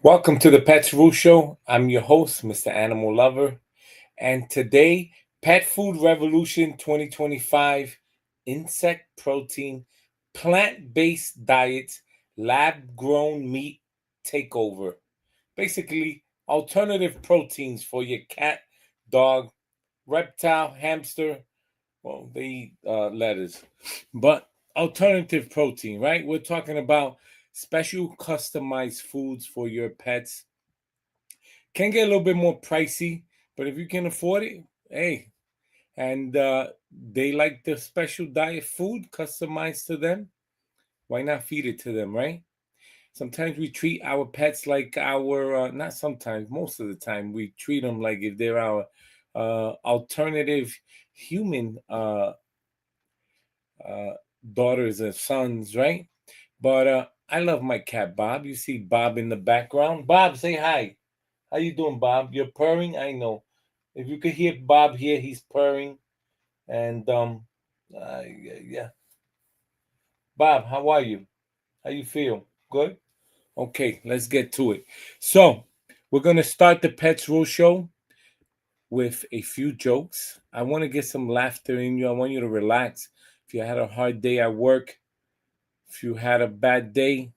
Welcome to the Pets Rule Show. I'm your host, Mr. Animal Lover. And today, Pet Food Revolution 2025 insect protein, plant based diets, lab grown meat takeover. Basically, alternative proteins for your cat, dog, reptile, hamster. Well, they eat lettuce, but alternative protein, right? We're talking about special customized foods for your pets. Can get a little bit more pricey, but if you can afford it, hey, and they like the special diet food customized to them, why not feed it to them, right? Sometimes we treat our pets like our, not sometimes, most of the time, we treat them like if they're our alternative human uh, daughters and sons, right? But I love my cat, Bob. You see Bob in the background. Bob, say hi. How you doing, Bob? You're purring? I know. If you could hear Bob here, he's purring. And yeah. Bob, how are you? How you feel? Good? Okay, let's get to it. So, we're going to start the Pets Rule Show with a few jokes. I want to get some laughter in you. I want you to relax. If you had a hard day at work, if you had a bad day,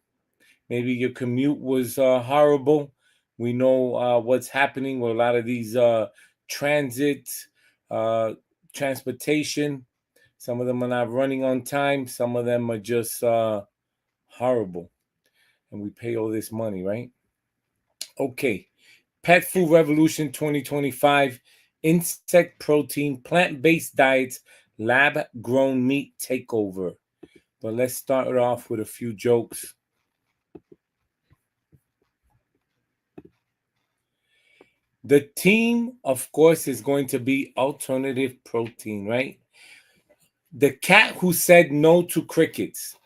maybe your commute was horrible. We know what's happening with a lot of these transit, uh, transportation. Some of them are not running on time. Some of them are just horrible. And we pay all this money, right? Okay. Pet Food Revolution 2025 insect protein, plant based diets, lab grown meat takeover. But let's start it off with a few jokes. The team, of course, is going to be alternative protein, right? The cat who said no to crickets.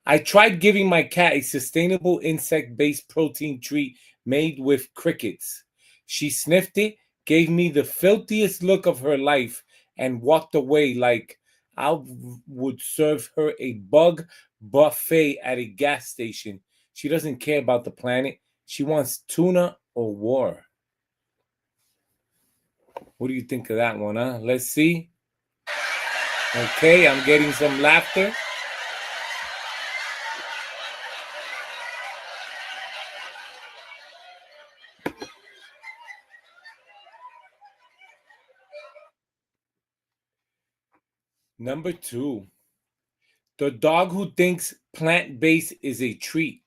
I tried giving my cat a sustainable insect based protein treat made with crickets. She sniffed it, gave me the filthiest look of her life, and walked away like I would serve her a bug buffet at a gas station. She doesn't care about the planet. She wants tuna or war. What do you think of that one, huh? Let's see. Okay, I'm getting some laughter. Number two, the dog who thinks plant based is a treat.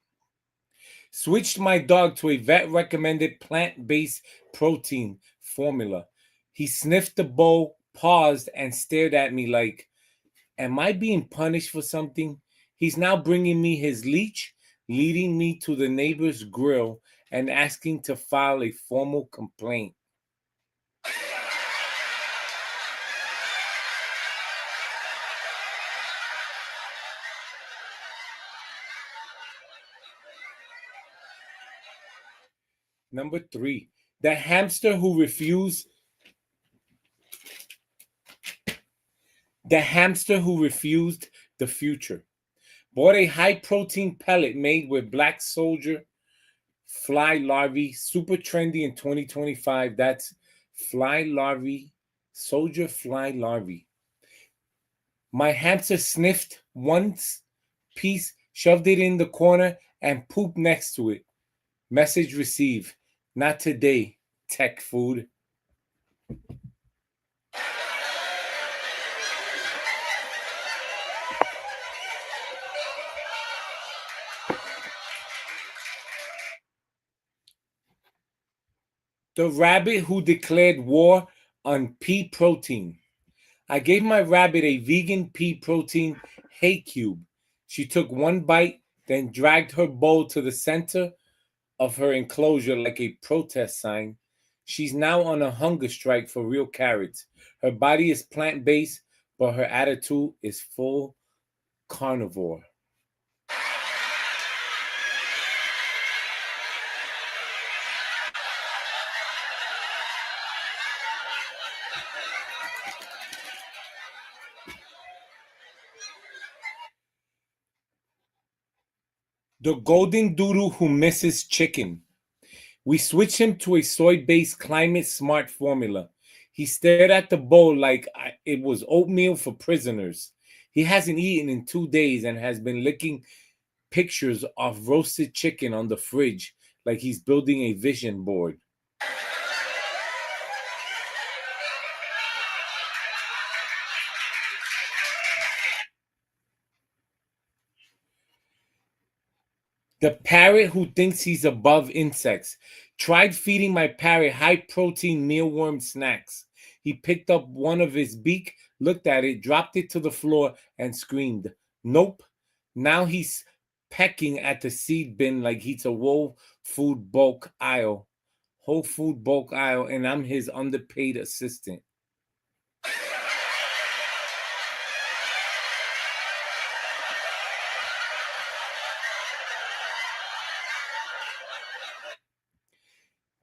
Switched my dog to a vet recommended plant based protein formula. He sniffed the bowl, paused, and stared at me like, am I being punished for something? He's now bringing me his leash, leading me to the neighbor's grill, and asking to file a formal complaint. Number three, the hamster who refused the hamster who refused the future. Bought a high protein pellet made with black soldier fly larvae, super trendy in 2025. That's fly larvae, soldier fly larvae. My hamster sniffed one piece, shoved it in the corner, and pooped next to it. Message received. Not today, tech food. The rabbit who declared war on pea protein. I gave my rabbit a vegan pea protein hay cube. She took one bite, then dragged her bowl to the center of her enclosure like a protest sign. She's now on a hunger strike for real carrots. Her body is plant based, but her attitude is full carnivore. The golden doodle who misses chicken. We switched him to a soy based climate smart formula. He stared at the bowl like it was oatmeal for prisoners. He hasn't eaten in 2 days and has been licking pictures of roasted chicken on the fridge like he's building a vision board. The parrot who thinks he's above insects. Tried feeding my parrot high protein mealworm snacks. He picked up one of his beak, looked at it, dropped it to the floor, and screamed. Nope. Now he's pecking at the seed bin like he's a Whole food bulk aisle, and I'm his underpaid assistant.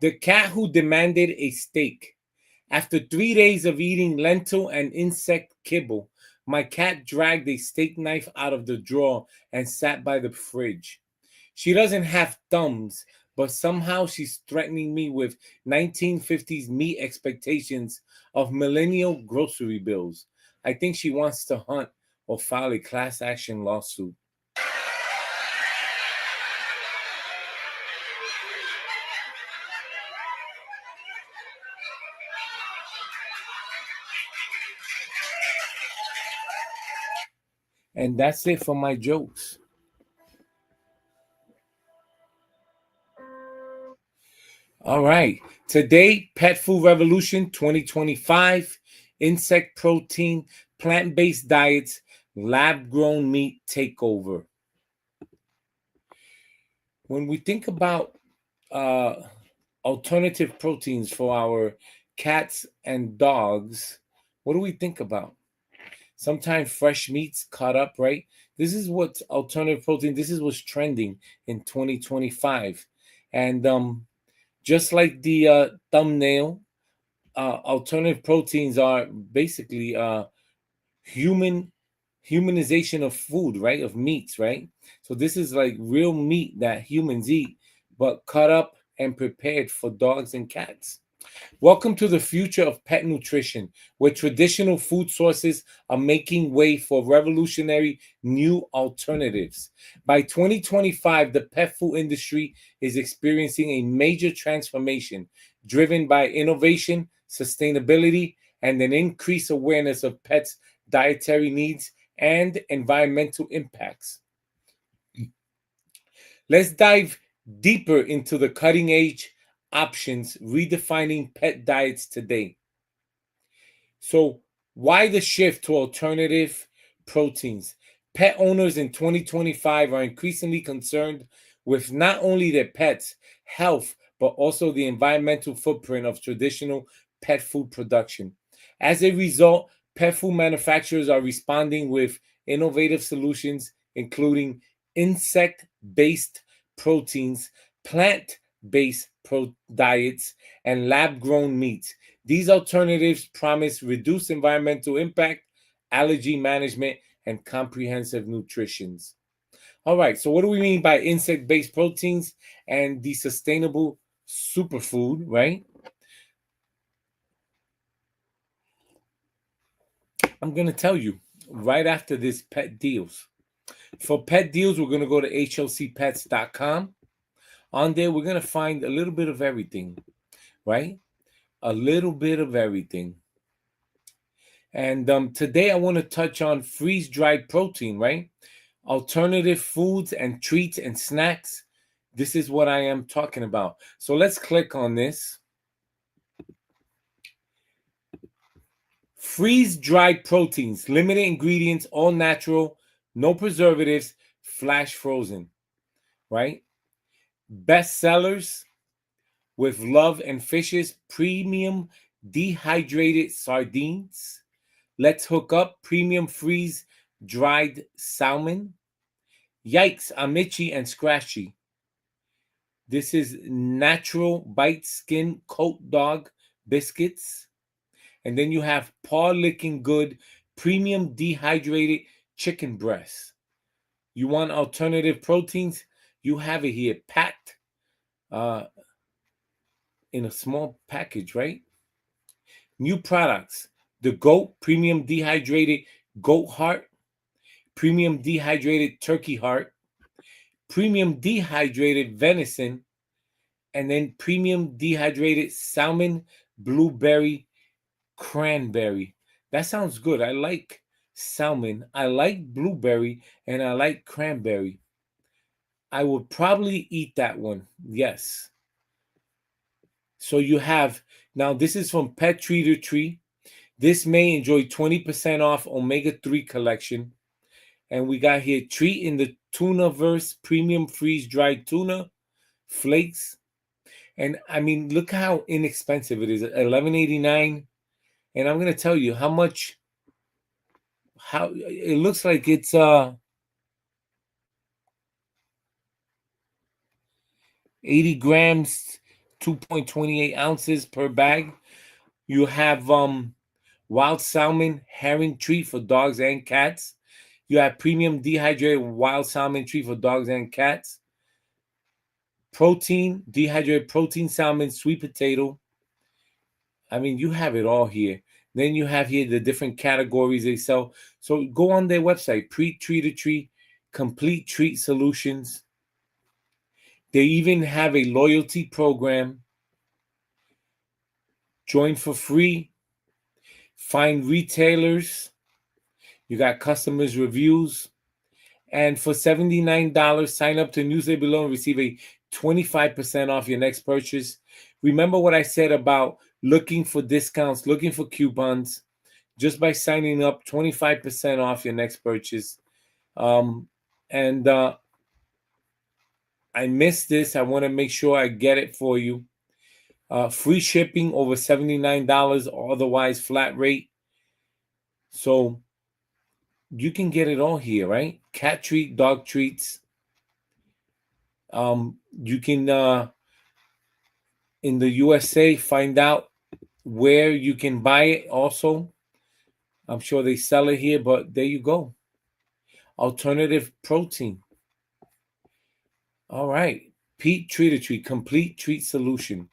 The cat who demanded a steak. After 3 days of eating lentil and insect kibble, my cat dragged a steak knife out of the drawer and sat by the fridge. She doesn't have thumbs, but somehow she's threatening me with 1950s meat expectations of millennial grocery bills. I think she wants to hunt or file a class action lawsuit. And that's it for my jokes. All right. Today, Pet Food Revolution 2025, insect protein, plant based diets, lab grown meat takeover. When we think about uh, alternative proteins for our cats and dogs, what do we think about? Sometimes fresh meats cut up, right? This is what alternative protein, this is what's trending in 2025. And just like the thumbnail, alternative proteins are basically human humanization of food, right? Of meats, right? So this is like real meat that humans eat, but cut up and prepared for dogs and cats. Welcome to the future of pet nutrition, where traditional food sources are making way for revolutionary new alternatives. By 2025, the pet food industry is experiencing a major transformation driven by innovation, sustainability, and an increased awareness of pets' dietary needs and environmental impacts. Let's dive deeper into the cutting edge options redefining pet diets today. So, why the shift to alternative proteins? Pet owners in 2025 are increasingly concerned with not only their pets' health, but also the environmental footprint of traditional pet food production. As a result, pet food manufacturers are responding with innovative solutions, including insect based proteins, plant based diets, and lab grown meats. These alternatives promise reduced environmental impact, allergy management, and comprehensive nutrition. All right, so what do we mean by insect based proteins and the sustainable superfood, right? I'm going to tell you right after this pet deals. For pet deals, we're going to go to hlcpets.com. On there, we're going to find a little bit of everything, right? A little bit of everything. And today I want to touch on freeze dried protein, right? Alternative foods and treats and snacks. This is what I am talking about. So let's click on this. Freeze dried proteins, limited ingredients, all natural, no preservatives, flash frozen, right? Best sellers with Love and Fishes premium dehydrated sardines. Let's Hook Up premium freeze dried salmon. Yikes, I'm itchy and scratchy. This is natural bite skin coat dog biscuits. And then you have paw licking good premium dehydrated chicken breast. You want alternative proteins? You have it here packed uh, in a small package, right? New products: the goat premium dehydrated goat heart, premium dehydrated turkey heart, premium dehydrated venison, and then premium dehydrated salmon, blueberry, cranberry. That sounds good. I like salmon, I like blueberry, and I like cranberry. I would probably eat that one. Yes. So you have now this is from Pet Treater Tree. This may enjoy 20% off omega-3 collection. And we got here treat in the Tunaverse premium freeze dried tuna flakes. And I mean, look how inexpensive it is. $11.89. And I'm gonna tell you how much. How it looks like it's 80 grams, 2.28 ounces per bag. You have wild salmon herring treat for dogs and cats. You have premium dehydrated wild salmon treat for dogs and cats. Protein, dehydrated protein salmon, sweet potato. I mean, you have it all here. Then you have here the different categories they sell. So go on their website, Treat or Treat, Complete Treat Solutions. They even have a loyalty program. Join for free. Find retailers. You got customers' reviews. And for $79, sign up to newsletter below and receive a 25% off your next purchase. Remember what I said about looking for discounts, looking for coupons. Just by signing up, 25% off your next purchase. And I missed this. I want to make sure I get it for you. Free shipping over $79, otherwise flat rate. So you can get it all here, right? Cat treat, dog treats. You can in the USA find out where you can buy it also. I'm sure they sell it here, but there you go. Alternative protein. All right. Pete Treater Treat, complete treat solution.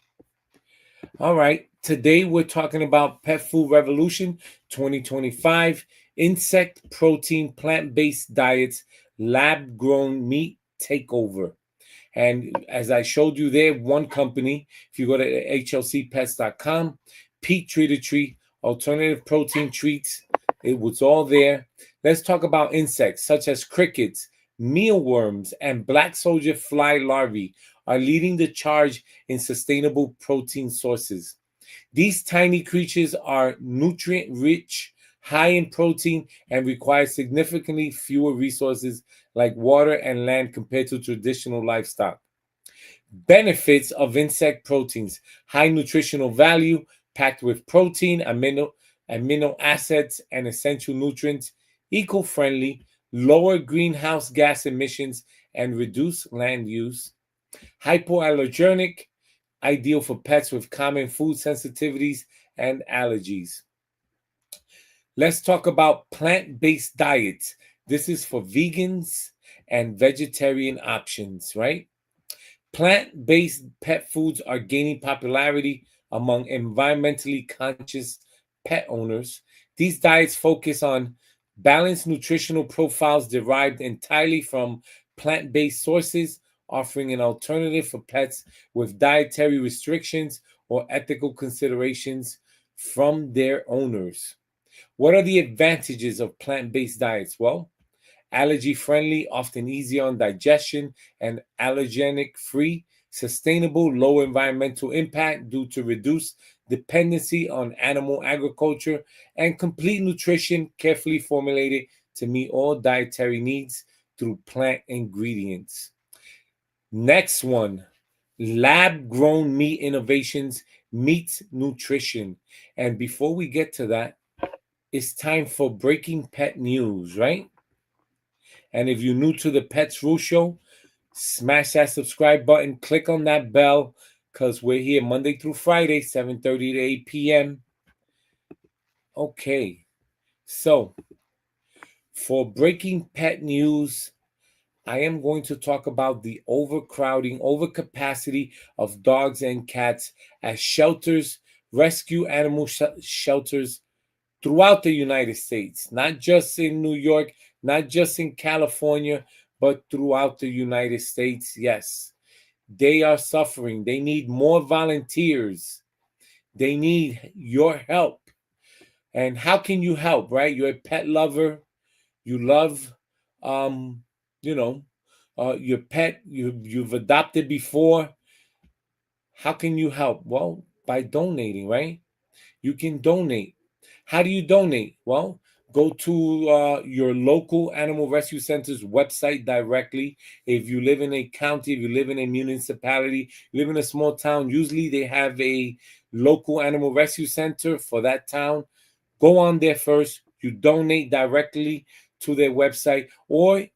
All right. Today we're talking about Pet Food Revolution 2025, insect protein plant-based diets, lab-grown meat takeover. And as I showed you there, one company, if you go to hlcpets.com, Pete Treater Treat, alternative protein treats, it was all there. Let's talk about insects such as crickets, mealworms, and black soldier fly larvae are leading the charge in sustainable protein sources. These tiny creatures are nutrient rich, high in protein, and require significantly fewer resources like water and land compared to traditional livestock. Benefits of insect proteins: high nutritional value, packed with protein, amino acids, and essential nutrients, eco-friendly, lower greenhouse gas emissions, and reduce land use. Hypoallergenic, ideal for pets with common food sensitivities and allergies. Let's talk about plant-based diets. This is for vegans and vegetarian options, right? Plant-based pet foods are gaining popularity among environmentally conscious pet owners. These diets focus on balanced nutritional profiles derived entirely from plant-based sources, offering an alternative for pets with dietary restrictions or ethical considerations from their owners. What are the advantages of plant-based diets? Well, allergy friendly, often easier on digestion, and allergenic free, sustainable, low environmental impact due to reduced dependency on animal agriculture, and complete nutrition, carefully formulated to meet all dietary needs through plant ingredients. Next one, lab grown meat innovations, meat nutrition. And before we get to that, it's time for breaking pet news, right? And if you're new to the Pets Rule Show, smash that subscribe button, click on that bell, because we're here Monday through Friday, 7:30 to 8 p.m. Okay, so for breaking pet news, I am going to talk about the overcrowding, overcapacity of dogs and cats as shelters, rescue animal shelters throughout the United States, not just in New York, not just in California, but throughout the United States. Yes, they are suffering. They need more volunteers. They need your help. And how can you help, right? You're a pet lover. You love, um, you know, your pet. You've adopted before. How can you help? Well, by donating, right? You can donate. How do you donate? Well, go to your local animal rescue center's website directly. If you live in a county, if you live in a municipality, live in a small town, usually they have a local animal rescue center for that town. Go on there first. You donate directly to their website, or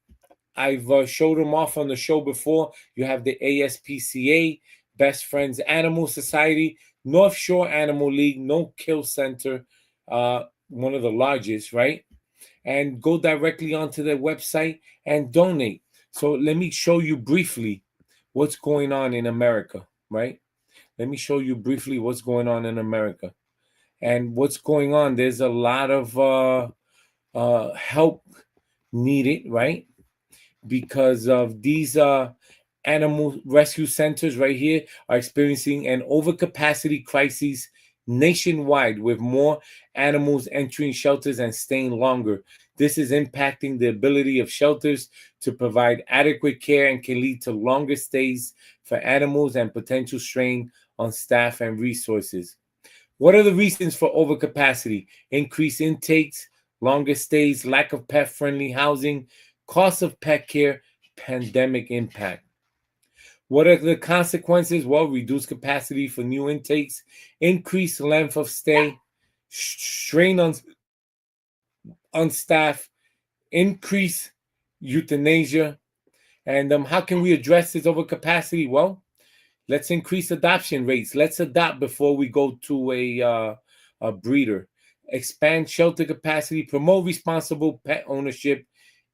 I've showed them off on the show before. You have the ASPCA, Best Friends Animal Society, North Shore Animal League, No Kill Center, one of the largest, right? And go directly onto their website and donate. So let me show you briefly what's going on in America, right? Let me show you briefly what's going on in America. And what's going on, there's a lot of help needed, right? Because of these animal rescue centers right here are experiencing an overcapacity crisis nationwide, with more animals entering shelters and staying longer. This is impacting the ability of shelters to provide adequate care and can lead to longer stays for animals and potential strain on staff and resources. What are the reasons for overcapacity? Increased intakes, longer stays, lack of pet friendly housing, cost of pet care, pandemic impact. What are the consequences? Well, reduced capacity for new intakes, increased length of stay, strain on staff, increase euthanasia. And how can we address this overcapacity? Well, let's increase adoption rates. Let's adopt before we go to a breeder. Expand shelter capacity, promote responsible pet ownership,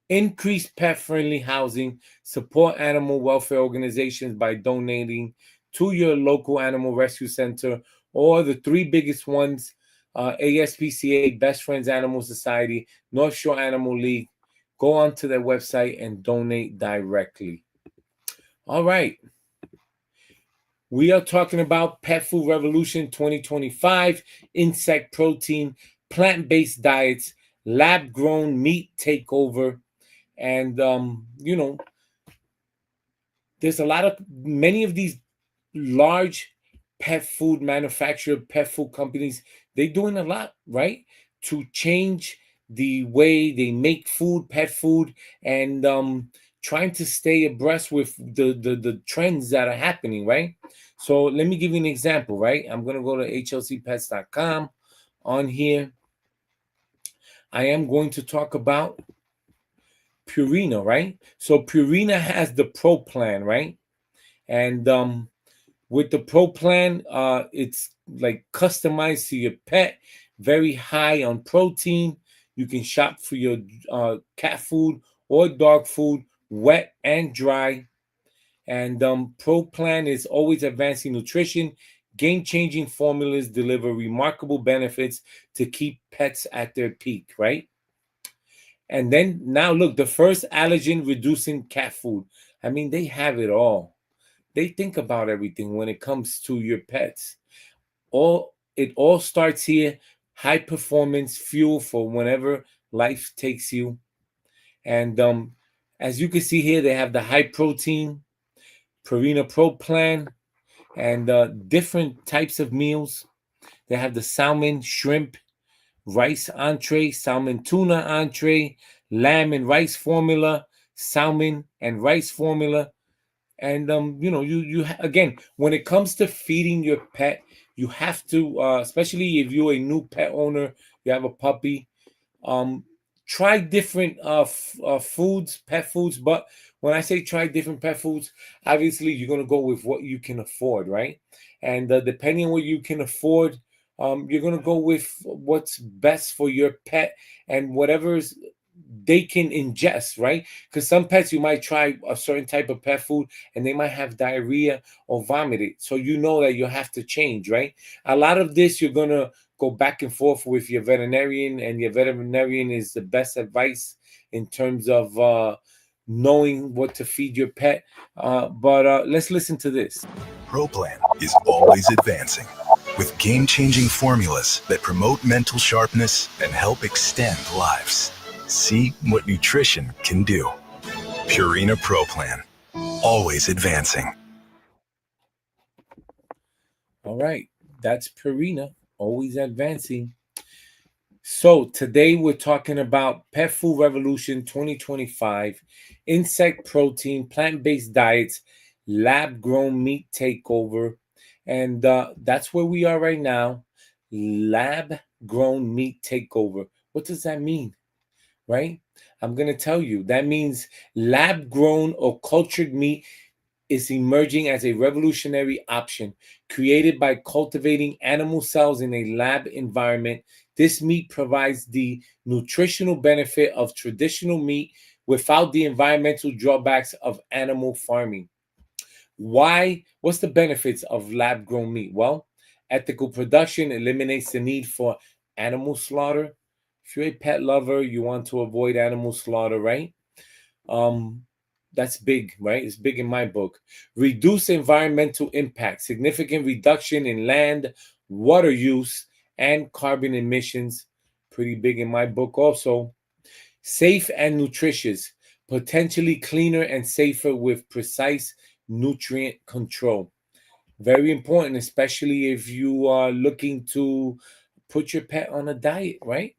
increase pet friendly housing, support animal welfare organizations by donating to your local animal rescue center, or the three biggest ones: ASPCA, Best Friends Animal Society, North Shore Animal League. Go onto their website and donate directly. All right. We are talking about Pet Food Revolution 2025, insect protein, plant based diets, lab grown meat takeover. And, there's many of these large pet food manufacturer, pet food companies, they're doing a lot, right? To change the way they make food, pet food, and trying to stay abreast with the trends that are happening, right? So let me give you an example, right? I'm going to go to hlcpets.com. On here, I am going to talk about Purina, right? So Purina has the Pro Plan, right? And with the Pro Plan, it's like customized to your pet, very high on protein. You can shop for your cat food or dog food, wet and dry. And Pro Plan is always advancing nutrition. Game changing formulas deliver remarkable benefits to keep pets at their peak, right? And then now look, the first allergen reducing cat food. I mean, they have it all. They think about everything when it comes to your pets. It all starts here. High performance fuel for whenever life takes you. And as you can see here, they have the high protein Purina Pro Plan and different types of meals. They have the salmon, shrimp, rice entree, salmon tuna entree, lamb and rice formula, salmon and rice formula. And again, when it comes to feeding your pet, you have to, especially if you're a new pet owner, you have a puppy, um, try different foods, pet foods. But when I say try different pet foods, obviously you're gonna go with what you can afford, right? And depending on what you can afford, you're gonna go with what's best for your pet and whatever's they can ingest, right? Because some pets, you might try a certain type of pet food and they might have diarrhea or vomit it. So you know that you have to change, right? A lot of this you're gonna go back and forth with your veterinarian, and your veterinarian is the best advice in terms of knowing what to feed your pet. But let's listen to this. ProPlan is always advancing with game-changing formulas that promote mental sharpness and help extend lives. See what nutrition can do. Purina ProPlan, always advancing. All right, that's Purina, always advancing. So today we're talking about Pet Food Revolution 2025, insect protein, plant-based diets, lab-grown meat takeover, and that's where we are right now. Lab-grown meat takeover. What does that mean? Right? I'm gonna tell you. That means lab-grown or cultured meat is emerging as a revolutionary option created by cultivating animal cells in a lab environment. This meat provides the nutritional benefit of traditional meat without the environmental drawbacks of animal farming. Why? What's the benefits of lab grown meat? Well, ethical production eliminates the need for animal slaughter. If you're a pet lover, you want to avoid animal slaughter, right? Um, that's big, right? It's big in my book. Reduce environmental impact, significant reduction in land, water use, and carbon emissions. Pretty big in my book, also. Safe and nutritious, potentially cleaner and safer with precise nutrient control. Very important, especially if you are looking to put your pet on a diet, right?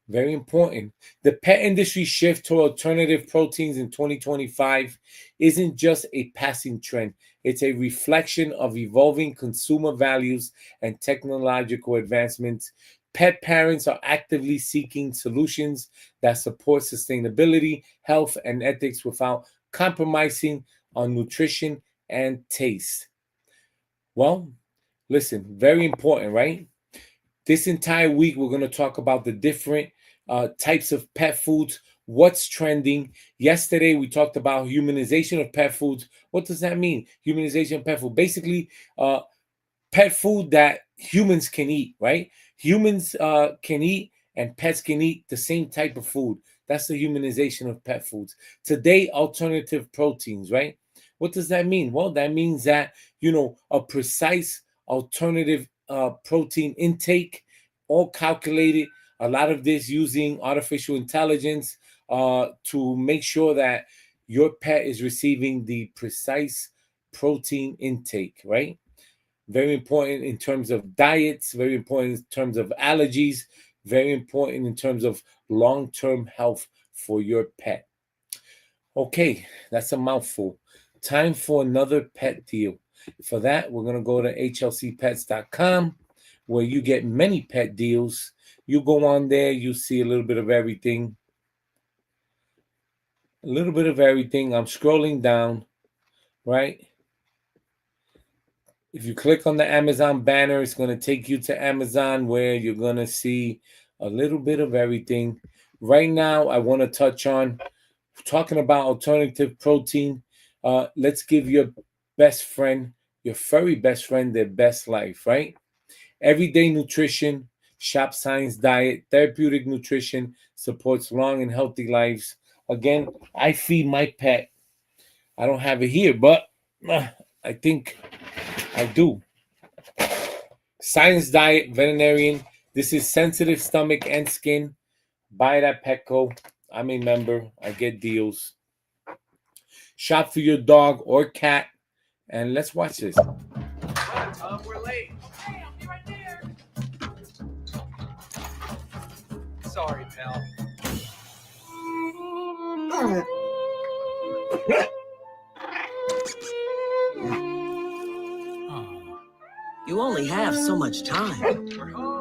Very important. The pet industry shift to alternative proteins in 2025 isn't just a passing trend, it's a reflection of evolving consumer values and technological advancements. Pet parents are actively seeking solutions that support sustainability, health, and ethics without compromising on nutrition and taste. Well, listen, very important, right? This entire week, we're going to talk about the different types of pet foods, what's trending. Yesterday, we talked about humanization of pet foods. What does that mean? Humanization of pet food. Basically, pet food that humans can eat, right? Humans can eat and pets can eat the same type of food. That's the humanization of pet foods. Today, alternative proteins, right? What does that mean? Well, that means that, a precise alternative protein intake, all calculated, a lot of this using artificial intelligence to make sure that your pet is receiving the precise protein intake, right? Very important in terms of diets, very important in terms of allergies, very important in terms of long term health for your pet. Okay, that's a mouthful. Time for another pet deal. For that, we're going to go to hlcpets.com where you get many pet deals. You go on there, you see a little bit of everything. A little bit of everything. I'm scrolling down, right? If you click on the Amazon banner, it's going to take you to Amazon where you're going to see a little bit of everything. Right now, I want to touch on talking about alternative protein. Let's give your best friend, your furry best friend, their best life, right? Everyday nutrition, Shop Science Diet, therapeutic nutrition supports long and healthy lives. Again, I feed my pet. I don't have it here, but I think I do. Science Diet, veterinarian. This is sensitive stomach and skin. Buy it at Petco. I'm a member. I get deals. Shop for your dog or cat. And let's watch this. We're late. Okay, I'll be right there. Sorry, pal. You only have so much time.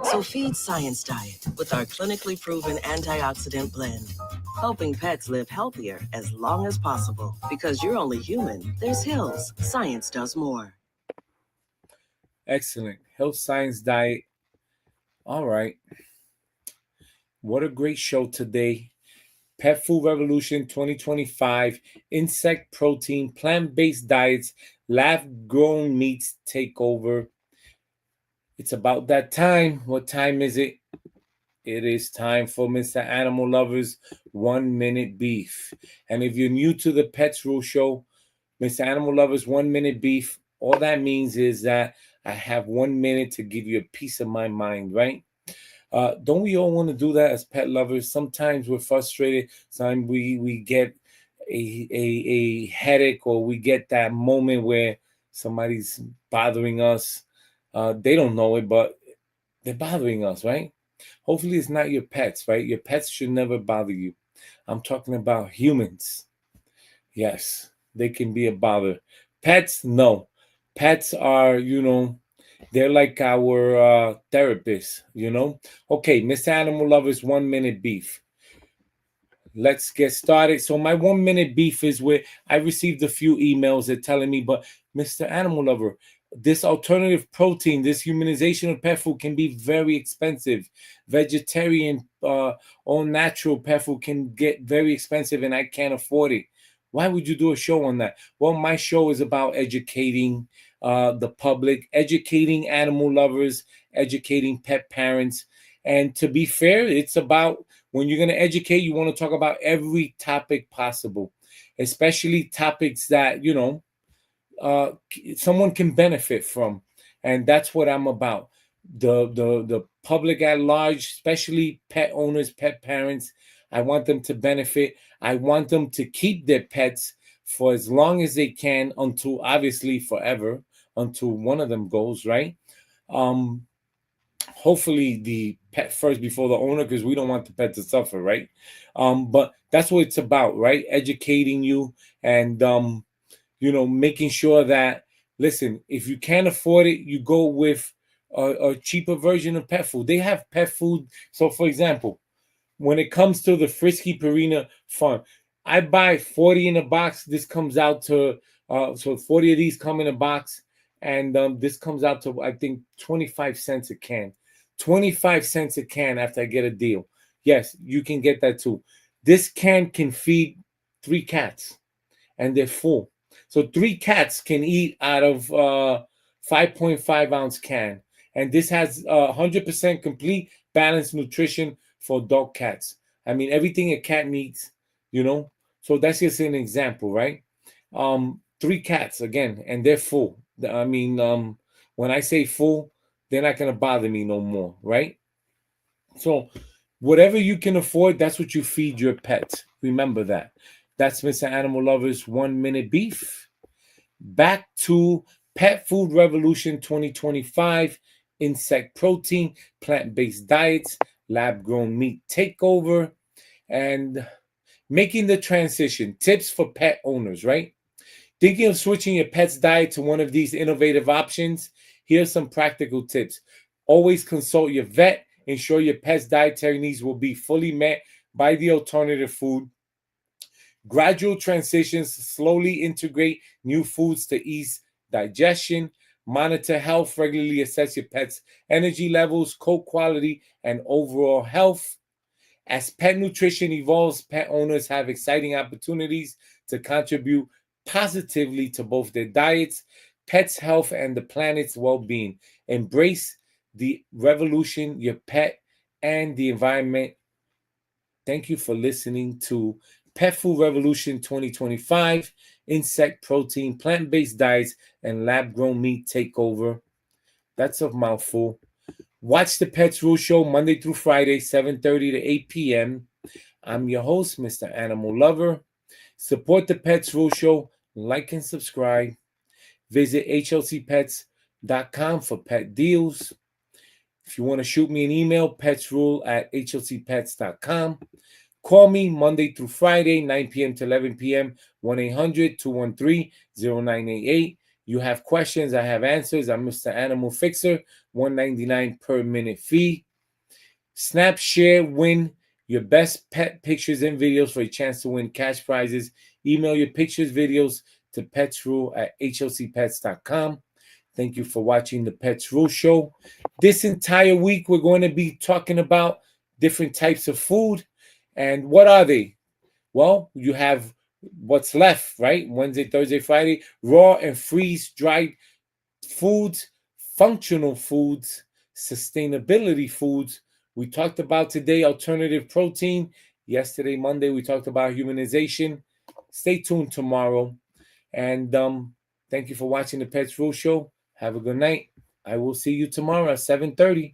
So feed Science Diet with our clinically proven antioxidant blend, helping pets live healthier as long as possible. Because you're only human, there's Hills. Science does more. Excellent. Health Science Diet. All right. What a great show today. Pet Food Revolution 2025, insect protein, plant-based diets, lab-grown meats take over. It's about that time. What time is it? It is time for Mr. Animal Lover's 1 Minute Beef. And if you're new to the Pets Rule Show, Mr. Animal Lover's 1 Minute Beef, all that means is that I have 1 minute to give you a piece of my mind, right? Don't we all want to do that as pet lovers? Sometimes we're frustrated. Sometimes we get a headache, or we get that moment where somebody's bothering us. They don't know it, but they're bothering us, right? Hopefully it's not your pets, right? Your pets should never bother you. I'm talking about humans. Yes, they can be a bother. Pets, no. Pets are, they're like our therapists. Okay, Mr. Animal Lover's 1 Minute Beef. Let's get started. So my 1 minute beef is where I received a few emails that telling me, but Mr. Animal Lover, this alternative protein, this humanization of pet food can be very expensive. Vegetarian, all natural pet food can get very expensive, and I can't afford it. Why would you do a show on that? Well, my show is about educating the public, educating animal lovers, educating pet parents. And to be fair, it's about, when you're going to educate, you want to talk about every topic possible, especially topics that, someone can benefit from. And that's what I'm about. The public at large, especially pet owners, pet parents, I want them to benefit. I want them to keep their pets for as long as they can, until obviously forever, until one of them goes, right? Hopefully the pet first before the owner, because we don't want the pet to suffer, right? But that's what it's about, right? Educating you, and making sure that, listen, if you can't afford it, you go with a cheaper version of pet food. They have pet food. So for example, when it comes to the Frisky Purina farm, I buy 40 in a box. This comes out to so 40 of these come in a box, and this comes out to, I think, 25 cents a can. 25 cents a can after I get a deal. Yes, you can get that too. This can feed 3 cats, and they're full. So 3 cats can eat out of 5.5 ounce can. And this has 100% complete balanced nutrition for dog cats. I mean, everything a cat needs, So that's just an example, right? 3 cats, again, and they're full. I mean, when I say full, they're not going to bother me no more, right? So whatever you can afford, that's what you feed your pets. Remember that. That's Mr. Animal Lover's 1 Minute Beef. Back to Pet Food Revolution 2025, insect protein, plant-based diets, lab-grown meat takeover, and making the transition. Tips for pet owners, right? Thinking of switching your pet's diet to one of these innovative options? Here's some practical tips. Always consult your vet. Ensure your pet's dietary needs will be fully met by the alternative food. Gradual transitions, slowly integrate new foods to ease digestion. Monitor health, regularly assess your pet's energy levels, coat quality, and overall health. As pet nutrition evolves, pet owners have exciting opportunities to contribute positively to both their diets, pets' health, and the planet's well-being. Embrace the revolution, your pet, and the environment. Thank you for listening to Pet Food Revolution 2025, insect protein, plant-based diets, and lab-grown meat takeover. That's a mouthful. Watch the Pets Rule Show Monday through Friday, 7:30 to 8 p.m. I'm your host, Mr. Animal Lover. Support the Pets Rule Show. Like and subscribe. Visit hlcpets.com for pet deals. If you want to shoot me an email, petsrule@hlcpets.com. Call me Monday through Friday, 9 p.m. to 11 p.m., 1-800-213-0988. You have questions, I have answers. I'm Mr. Animal Fixer, $1.99 per minute fee. Snap, share, win your best pet pictures and videos for a chance to win cash prizes. Email your pictures, videos to petsrule@hlcpets.com. Thank you for watching the Pets Rule Show. This entire week, we're going to be talking about different types of food. And what are they? Well, you have what's left, right? Wednesday, Thursday, Friday, raw and freeze dried foods, functional foods, sustainability foods. We talked about today alternative protein. Yesterday, Monday, we talked about humanization. Stay tuned tomorrow. And thank you for watching the Pets Rule Show. Have a good night. I will see you tomorrow at 7:30.